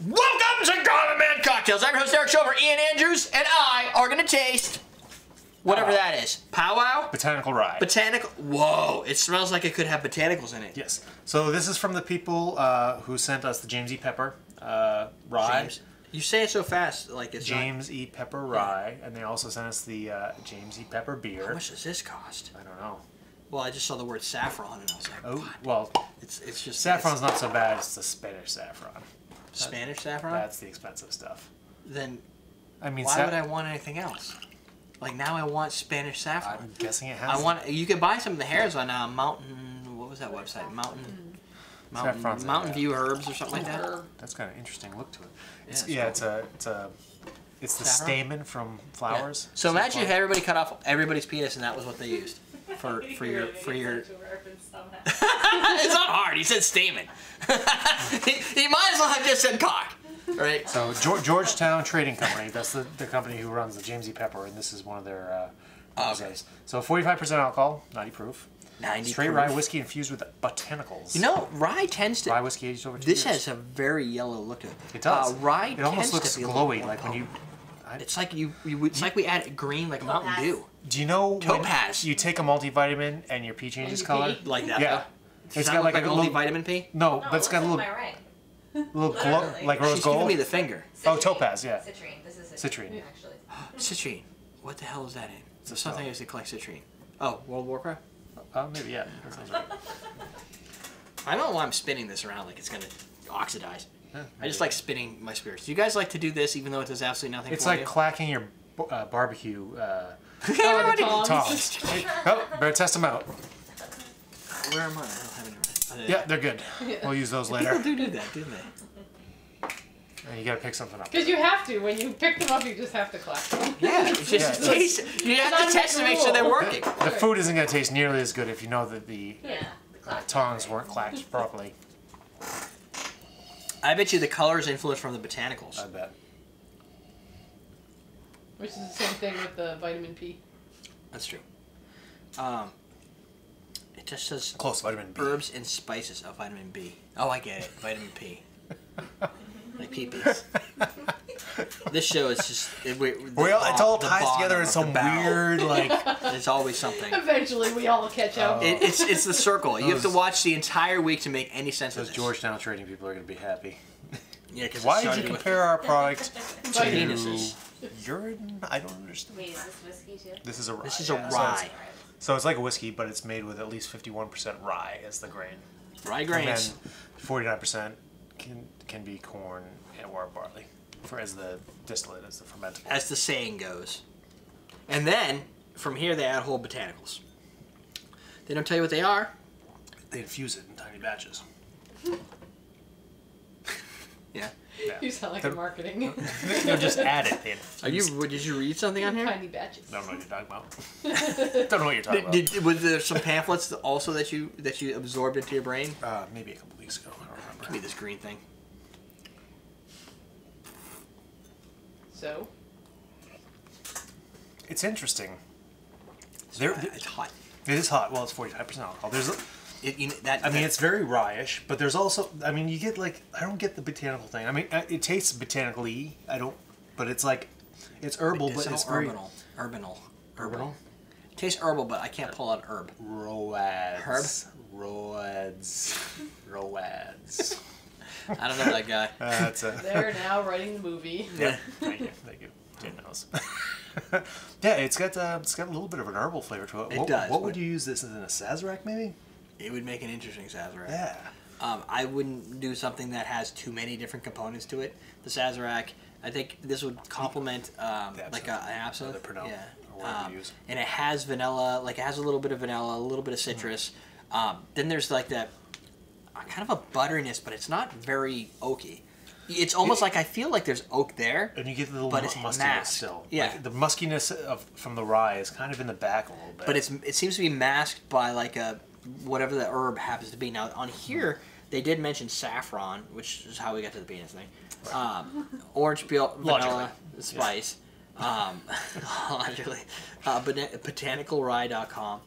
Welcome to Common Man Cocktails. I'm your host, Derrick Schommer. Ian Andrews and I are going to taste whatever that is. Pow Wow? Botanical Rye. Botanical. Whoa, it smells like it could have botanicals in it. Yes. So this is from the people who sent us the James E. Pepper Rye. James. You say it so fast, like it's James E. Pepper Rye, and they also sent us the James E. Pepper beer. How much does this cost? I don't know. Well, I just saw the word saffron and I was like, oh, what? well, it's just saffron's not so bad. It's the Spanish saffron. Spanish saffron. That's the expensive stuff. Then, I mean, why would I want anything else? Like now, I want Spanish saffron. I'm guessing it has. You could buy some of the hairs on Mountain. What was that website? Mountain View Herbs or something like that. That's got an interesting look to it. It's the stamen from flowers. Yeah. So imagine if everybody cut off everybody's penis and that was what they used for your. It's not hard. He said stamen. he might as well have just said cock. Right. So Georgetown Trading Company. That's the company who runs the James E. Pepper, and this is one of their. Okay. So 45% alcohol, 90 proof. 90 straight proof. rye whiskey infused with botanicals. You know, rye tends to. Rye whiskey aged over 2 This years. has a very yellow look to it. It does. Rye. It almost tends looks to be glowy, like when you. It's like it's like we add green like Mountain Dew. Do you know Topaz? When you take a multivitamin and your pee changes color? Like that. Yeah. It's got like a little vitamin P. No, but it's got a little glow, like rose She's gold. giving me the finger. Oh, topaz, yeah. Citrine. This is citrine. Actually. Citrine. What the hell is that in? It's something I used to collect citrine. Oh, World of Warcraft? Maybe, yeah. That sounds right. I don't know why I'm spinning this around like it's going to oxidize. Yeah, I just like spinning my spirits. Do you guys like to do this even though it does absolutely nothing It's for like you? clacking your barbecue Everybody tongs. Hey, oh, better test them out. Where am I? I don't have any. Yeah, they're good. We'll use those later. People do that, didn't they? You gotta pick something up. Because you have to. When you pick them up, you just have to collect them. Yeah, it's just taste. You have to test to make sure they're working. The food isn't gonna taste nearly as good if you know that the tongs weren't clacked properly. I bet you the color is influenced from the botanicals. I bet. Which is the same thing with the vitamin P. That's true. It just says close vitamin B. Herbs and spices of vitamin B. Oh, I get it. Vitamin P. Like pee-pees. This show is just it all ties together in some weird like. There's always something. Eventually, we all catch up. It's the circle. You have to watch the entire week to make any sense of this. Those Georgetown Trading people are gonna be happy. Yeah, because why did you compare our product to penises? urine? I don't understand. Wait, is this whiskey too? This is a rye. This is a rye. So it's like a whiskey, but it's made with at least 51% rye as the grain. Rye grains. And then 49% can be corn or barley, as the distillate, as the fermentable. As the saying goes. And then, from here, they add whole botanicals. They don't tell you what they are. They infuse it in tiny batches. Yeah. You sound like a marketing. No, just add it. Did you read something on here? Tiny batches. I don't know what you're talking about. Don't know what you're talking about. Was there some pamphlets also that you absorbed into your brain? Maybe a couple weeks ago. I don't remember. Give me this green thing. So? It's interesting. It's hot. It is hot. Well, it's 45% alcohol. I mean, it's very rye-ish, but there's also, I mean, you get like, I don't get the botanical thing. I mean, it tastes botanical-y. But it's like, it's herbal, but it's very... Herbal. It tastes herbal, but I can't pull out herb. Roads. Herb? Roads. I don't know that guy. They're now writing the movie. Yeah, thank you. Jim knows. Yeah, it's got a little bit of an herbal flavor to it. It does. What would you use this in a Sazerac, maybe? It would make an interesting Sazerac. Yeah. I wouldn't do something that has too many different components to it. The Sazerac, I think this would complement like an absinthe. The Pernod, yeah. or whatever you use. And it has vanilla, like it has a little bit of vanilla, a little bit of citrus. Then there's like that kind of a butteriness, but it's not very oaky. It's almost like I feel like there's oak there, and you get the little but it's muskiness masked. still. Yeah, like the muskiness from the rye is kind of in the back a little bit. But it seems to be masked by like whatever the herb happens to be. Now on here they did mention saffron, which is how we got to the penis thing. Right. Orange peel, vanilla, spice. Yeah. Logically, botanicalrye.com.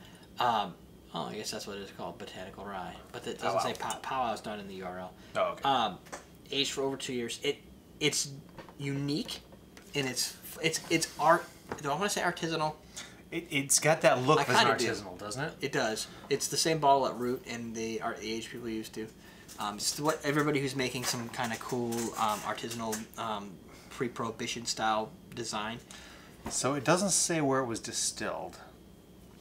Oh, I guess that's what it's called, Botanical Rye. But it doesn't say Pow Wow's not in the URL. Oh, okay. aged for over 2 years. It's unique, and it's art. Do I want to say artisanal? It's got that look I of an kinda do. artisanal, doesn't it? It does. It's the same bottle at root and the age people used to. It's what everybody who's making some kind of cool artisanal pre-prohibition style design. So it doesn't say where it was distilled.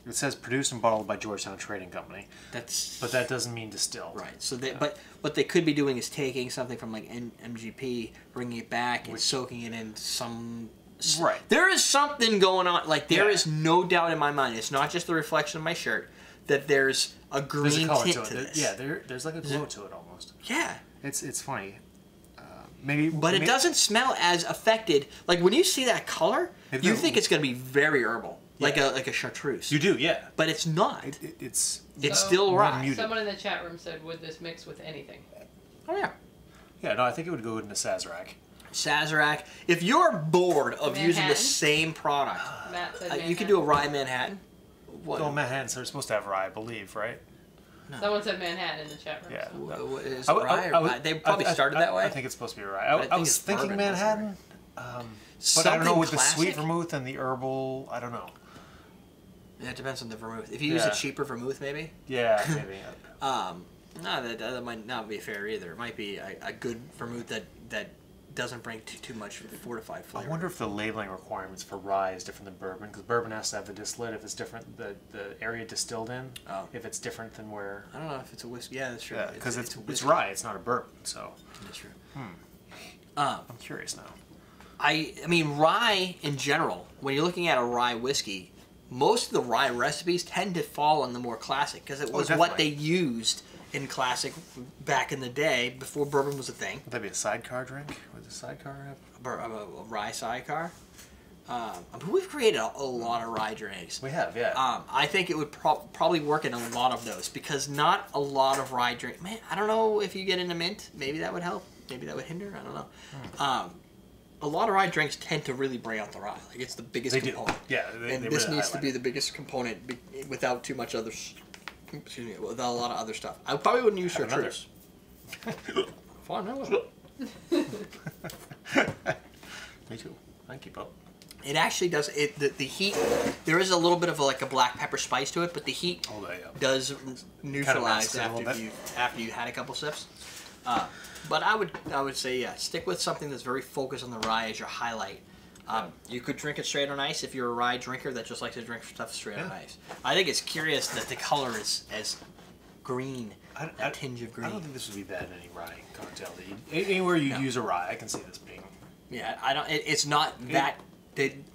It says produced and bottled by Georgetown Trading Company. But that doesn't mean distilled. Right. So but what they could be doing is taking something from like MGP, bringing it back, and soaking it in some. Right. There is something going on. Like there is no doubt in my mind. It's not just the reflection of my shirt. That there's a green tint to this. Yeah, there's like a glow to it almost. Yeah. It's funny. But it doesn't smell as affected. Like when you see that color, you think it's going to be very herbal, like a chartreuse. You do, yeah. But it's not. It's still rye. muted. Someone in the chat room said, "Would this mix with anything?" Oh yeah. Yeah, no, I think it would go good in a Sazerac. Sazerac. If you're bored of using the same product, Matt said you could do a rye Manhattan. What? Well, Manhattans are supposed to have rye, I believe, right? No. Someone said Manhattan in the chat room. Yeah. So. What is rye? They probably started that way. I think it's supposed to be rye. I was thinking Manhattan, but I don't know with the sweet vermouth and the herbal. I don't know. Yeah, it depends on the vermouth. If you use a cheaper vermouth, maybe. Yeah, maybe. No, that might not be fair either. It might be a good vermouth that doesn't bring too much fortified flavor. I wonder if the labeling requirements for rye is different than bourbon, because bourbon has to have the distillate if it's different, the area distilled in, if it's different than where... I don't know if it's a whiskey. Yeah, that's true. Yeah, because it's rye, it's not a bourbon, so... That's true. I'm curious now. I mean, rye in general, when you're looking at a rye whiskey, most of the rye recipes tend to fall on the more classic, because it was what they used in classic back in the day before bourbon was a thing. Would that be a sidecar drink? Would the sidecar have a rye sidecar? We've created a lot of rye drinks. We have, yeah. I think it would probably work in a lot of those because not a lot of rye drink. Man, I don't know if you get into mint. Maybe that would help. Maybe that would hinder. I don't know. A lot of rye drinks tend to really bring out the rye. Like it's the biggest component. Yeah, and this really needs to be the biggest component without too much other. Excuse me, without a lot of other stuff. I probably wouldn't use chartreuse. Fine, I will. Me too. I can keep up. It actually does. The heat. There is a little bit of like a black pepper spice to it, but the heat does neutralize after you had a couple sips. But I would say stick with something that's very focused on the rye as your highlight. You could drink it straight on ice if you're a rye drinker that just likes to drink stuff straight on ice. I think it's curious that the color is as green, a tinge of green. I don't think this would be bad in any rye cocktail. Anywhere you use a rye, I can see this being. Yeah, I don't. It's not that.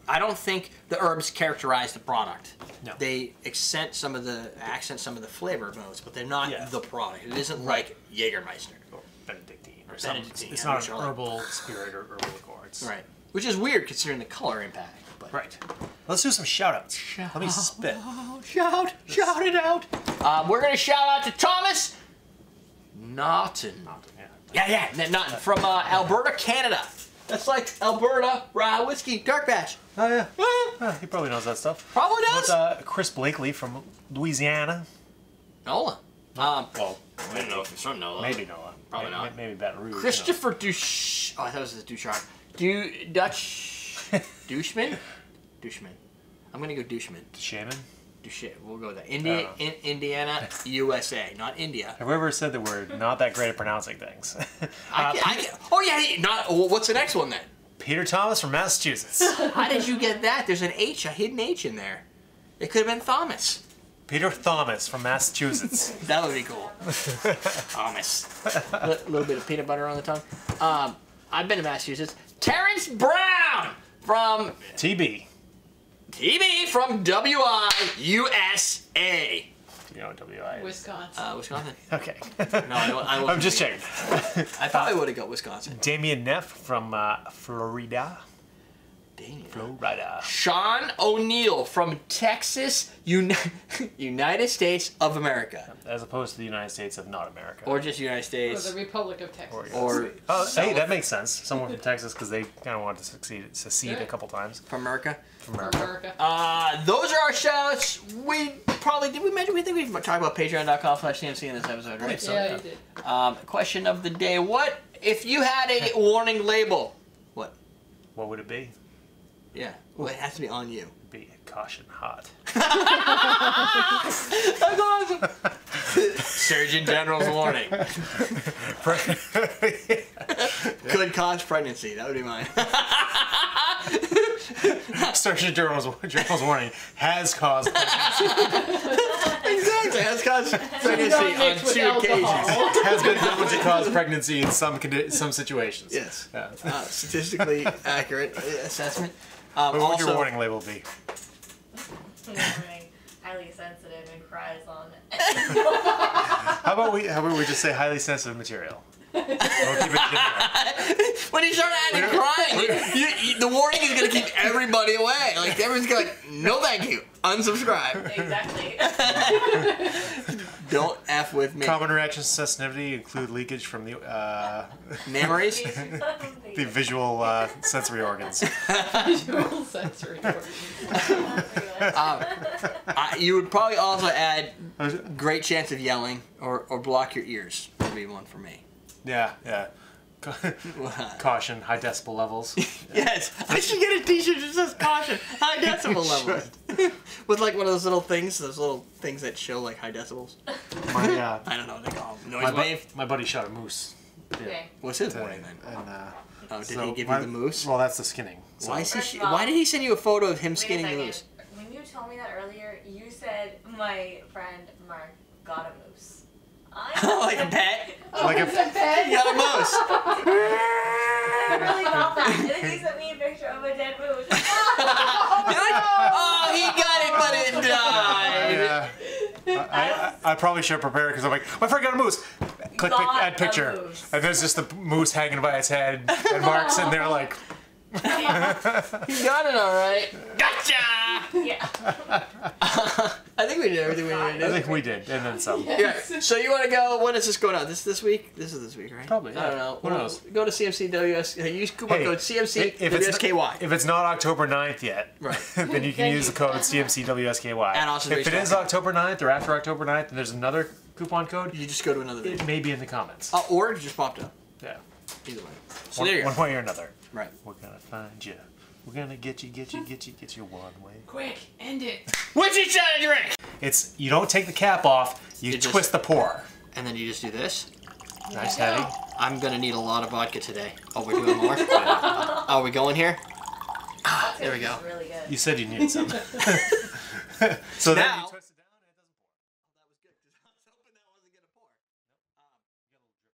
I don't think the herbs characterize the product. No. They accent some of the flavor notes, but they're not the product. It isn't like Jägermeister or Benedictine or something. It's not an herbal spirit or herbal liqueur. Right. Which is weird considering the color impact. But. Right. Let's do some shout-outs. Let me spit. Shout it out. We're going to shout out to Thomas Naughton. Yeah. Naughton from Alberta, Canada. That's like Alberta Rye Whiskey Dark Batch. Oh, yeah. He probably knows that stuff. Probably does. What's Chris Blakely from Louisiana? NOLA. Well, I don't know if he's from NOLA. Maybe NOLA. Probably not. Maybe Baton Rouge. Christopher Douche. Oh, I thought it was Ducharme. Douchman? Douchman. I'm going to go Douchman. Shaman? We'll go with that. Indiana, USA, not India. Have we ever said that we're not that great at pronouncing things? What's the next one then? Peter Thomas from Massachusetts. How did you get that? There's a hidden H in there. It could have been Thomas. Peter Thomas from Massachusetts. That would be cool. Thomas. A little bit of peanut butter on the tongue. I've been to Massachusetts. Terrence Brown from... TB from WI, USA. You know what WI is? Wisconsin. Wisconsin. Okay. No, I'm just checking. I probably would have got Wisconsin. Damien Neff from Florida. Sean O'Neill from Texas, United States of America. As opposed to the United States of not America. Or just United States. Or the Republic of Texas. Hey, that makes sense. Someone from Texas, because they kind of wanted to secede a couple times. From America? From America. Those are our shoutouts. We probably did we mention? We think we've talked about Patreon.com/CMC in this episode, right? Yeah, you did. Question of the day: what if you had a warning label? What? What would it be? Yeah. Well, it has to be on you. It'd be caution hot. That's awesome. Surgeon General's warning. Could cause pregnancy. That would be mine. Surgeon General's warning has caused pregnancy. Exactly. Has caused pregnancy on mixed with 2 alcohol. occasions. Has been known to cause pregnancy in some situations. Yes. Yeah. Statistically accurate assessment. What would Also, your warning label be? Warning, highly sensitive and cries on. How about we just say highly sensitive material? We'll keep it generic. when you start adding crying, the warning is going to keep everybody away. Like, everyone's going to like, no thank you, unsubscribe. Exactly. Don't F with me. Common reactions to sensitivity include leakage from the Memories? the visual sensory organs. Visual sensory organs. You would probably also add great chance of yelling or block your ears. Would be one for me. Yeah. Caution, high decibel levels. Yes, I should get a t-shirt that says caution, high decibel levels. With like one of those little things that show like high decibels. I don't know what they call them. Noise wave? My buddy shot a moose. Okay. What's his warning then? And, Did he give you the moose? Well, that's the skinning. So. Why did he send you a photo of him Wait a skinning the second. moose? When you told me that earlier, you said my friend Mark got a moose. Like a pet? Like a You got a moose. I really thought that. And then he sent me a picture of a dead moose. You're like, oh, he got it, but it died. Yeah. I probably should have prepared because I'm like, my friend got a moose. Click add picture. And there's just the moose hanging by its head. And Mark's sitting there like, You got it all right. Gotcha! Yeah. I think we did everything we needed to do. I think we did. And then some. Yeah. So you want to go? When is this going out? This week? This is this week, right? Probably, I yeah. don't know. Who knows? Go to CMCWS. Use coupon code CMCWSKY. If it's not October 9th yet, Right. then you can use the code CMCWSKY. And also if it is October 9th or after October 9th and there's another coupon code, You just go to another video. it may be in the comments. Or it just popped up. Yeah. Either way. So there you go. One way or another. Right. We're gonna find you. We're gonna get you one way. Quick, end it. What's he trying to drink? It's, you don't take the cap off, you You just- twist the pour. And then you just do this. Nice heavy. I'm gonna need a lot of vodka today. Oh, we're doing more? Are we going here? There we go. Really good. You said you needed some. So Now-